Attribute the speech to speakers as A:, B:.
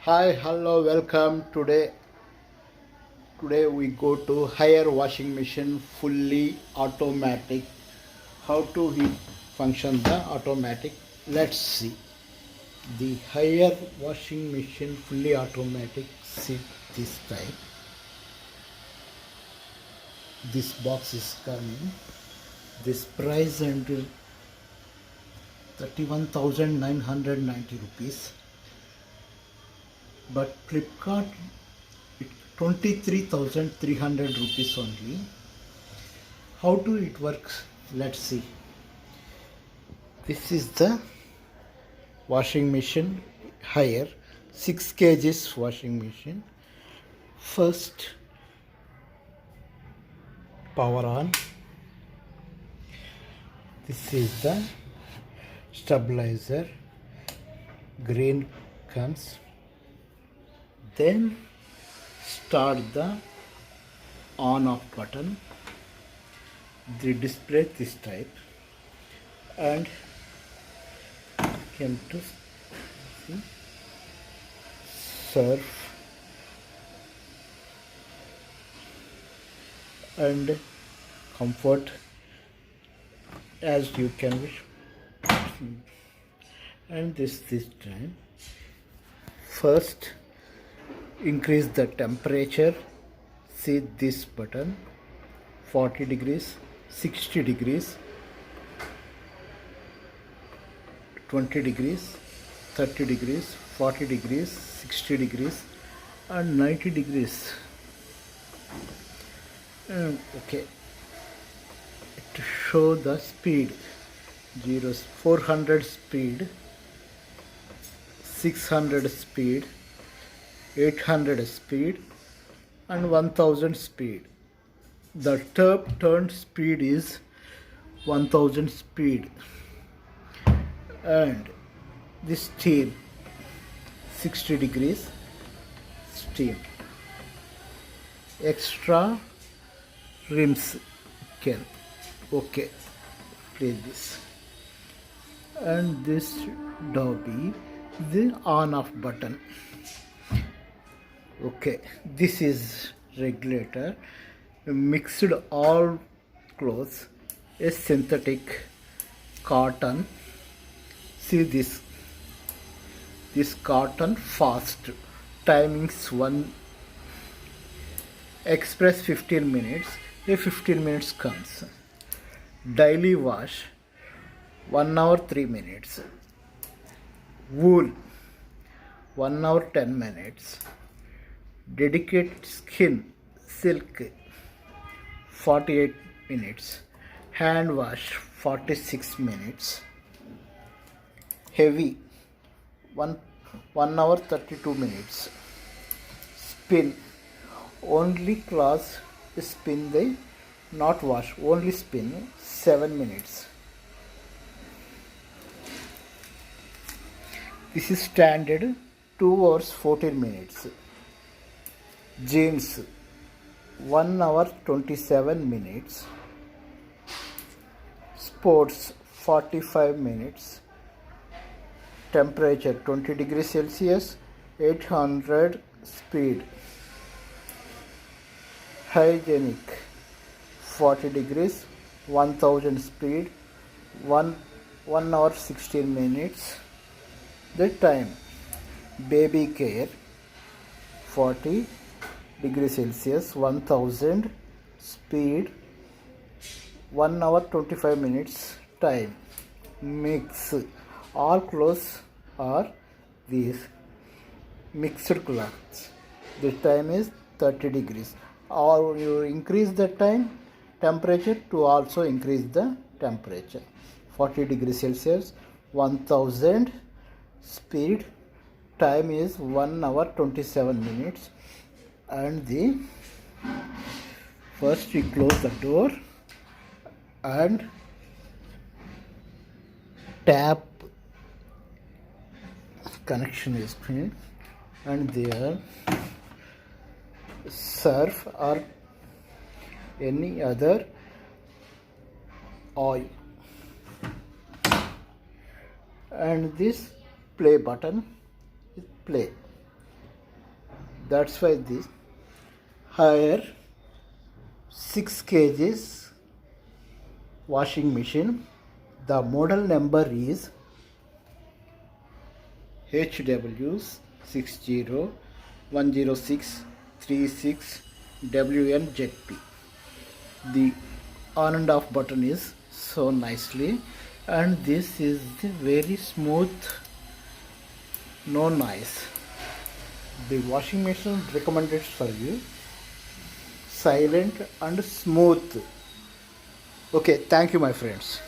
A: Hi, hello, welcome. Today we go to higher washing machine, fully automatic. How to we function the automatic? Let's see. The higher washing machine, fully automatic. See this type. This box is coming. This price until 31,990 rupees. But Flipkart 23,300 rupees only. How do it works? Let's see. This is the washing machine higher 6 kgs washing machine. First power on. This is the stabilizer. Green comes. Then start the on off button. The display this type and came to see, surf and comfort as you can wish. And this time first increase the temperature. See this button, 40 degrees, 60 degrees, 20 degrees, 30 degrees, 40 degrees, 60 degrees and 90 degrees. Okay, to show the speed, 400 speed, 600 speed, 800 speed and 1000 speed. The turn speed is 1000 speed. And this steam, 60 degrees steam. Extra rims can. Okay, play this. And this doggy, the on off button. Okay, this is regulator. Mixed all clothes, a synthetic cotton. See this cotton fast, timings 1 express 15 minutes, a 15 minutes comes. Daily wash 1 hour 3 minutes. Wool 1 hour 10 minutes. Dedicated skin silk 48 minutes. Hand wash 46 minutes. Heavy 1 hour 32 minutes. Spin only cloth spin, they not wash, only spin 7 minutes. This is standard 2 hours 14 minutes. Jeans 1 hour 27 minutes. Sports 45 minutes. Temperature 20 degrees Celsius, 800 speed. Hygienic 40 degrees, 1000 speed, 1 hour 16 minutes. The time, baby care 40 degrees Celsius, 1000 speed, 1 hour 25 minutes time. Mix all clothes are these mixed clothes. The time is 30 degrees. Or you increase the time temperature to also increase the temperature. 40 degrees Celsius, 1000 speed, time is 1 hour 27 minutes. And the first we close the door and tap connection is made, and there surf or any other oil, and this play button is play. That's why this higher 6 kgs washing machine. The model number is HW6010636WNZP. The on and off button is so nicely, and this is the very smooth, no noise. The washing machine recommended for you, silent and smooth. Okay, thank you my friends.